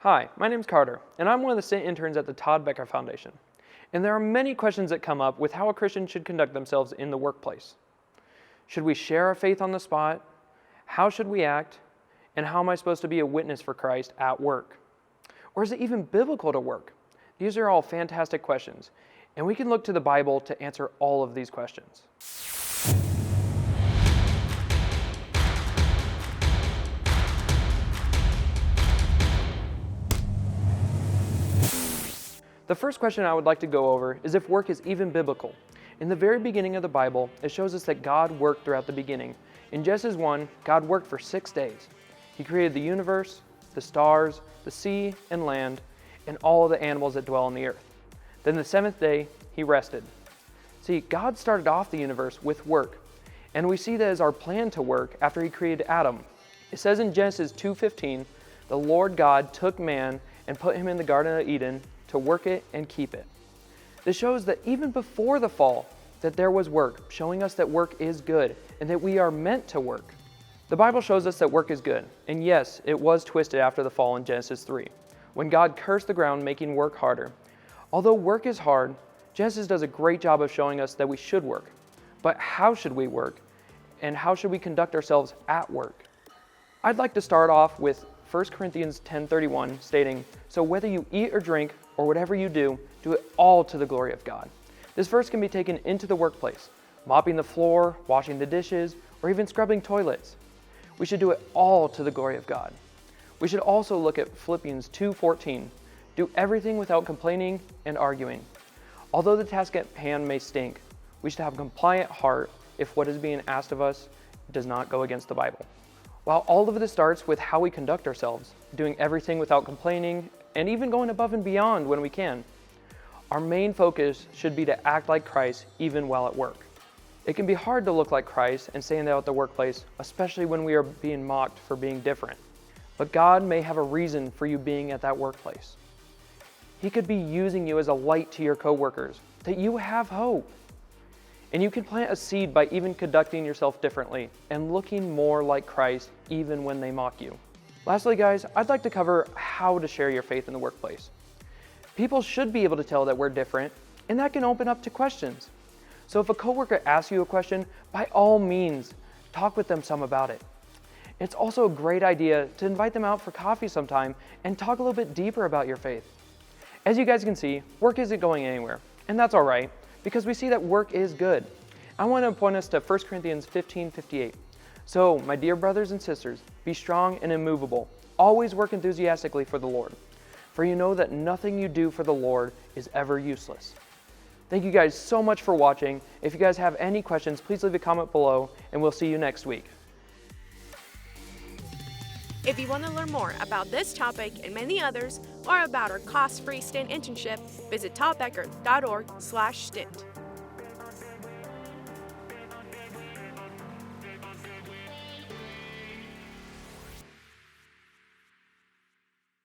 Hi, my name's Carter, and I'm one of the STINT interns at the Todd Becker Foundation. And there are many questions that come up with how a Christian should conduct themselves in the workplace. Should we share our faith on the spot? How should we act? And how am I supposed to be a witness for Christ at work? Or is it even biblical to work? These are all fantastic questions, and we can look to the Bible to answer all of these questions. The first question I would like to go over is if work is even biblical. In the very beginning of the Bible, it shows us that God worked throughout the beginning. In Genesis 1, God worked for 6 days. He created the universe, the stars, the sea and land, and all of the animals that dwell on the earth. Then the seventh day, He rested. See, God started off the universe with work, and we see that as our plan to work after He created Adam. It says in Genesis 2:15, the Lord God took man and put him in the Garden of Eden to work it and keep it. This shows that even before the fall, that there was work, showing us that work is good and that we are meant to work. The Bible shows us that work is good, and yes, it was twisted after the fall in Genesis 3, when God cursed the ground, making work harder. Although work is hard, Genesis does a great job of showing us that we should work. But how should we work, and how should we conduct ourselves at work? I'd like to start off with 1 Corinthians 10:31 stating, "So whether you eat or drink, or whatever you do it all to the glory of God." This verse can be taken into the workplace, mopping the floor, washing the dishes, or even scrubbing toilets. We should do it all to the glory of God. We should also look at Philippians 2:14. Do everything without complaining and arguing. Although the task at hand may stink, we should have a compliant heart if what is being asked of us does not go against the Bible. While all of this starts with how we conduct ourselves, doing everything without complaining, and even going above and beyond when we can, our main focus should be to act like Christ even while at work. It can be hard to look like Christ and stand out at the workplace, especially when we are being mocked for being different. But God may have a reason for you being at that workplace. He could be using you as a light to your coworkers, that you have hope. And you can plant a seed by even conducting yourself differently and looking more like Christ even when they mock you. Lastly, guys, I'd like to cover how to share your faith in the workplace. People should be able to tell that we're different, and that can open up to questions. So if a coworker asks you a question, by all means, talk with them some about it. It's also a great idea to invite them out for coffee sometime and talk a little bit deeper about your faith. As you guys can see, work isn't going anywhere, and that's all right, because we see that work is good. I want to point us to 1 Corinthians 15:58. So, my dear brothers and sisters, be strong and immovable. Always work enthusiastically for the Lord, for you know that nothing you do for the Lord is ever useless. Thank you guys so much for watching. If you guys have any questions, please leave a comment below, and we'll see you next week. If you want to learn more about this topic and many others, or about our cost-free STINT internship, visit toddbecker.org/stint.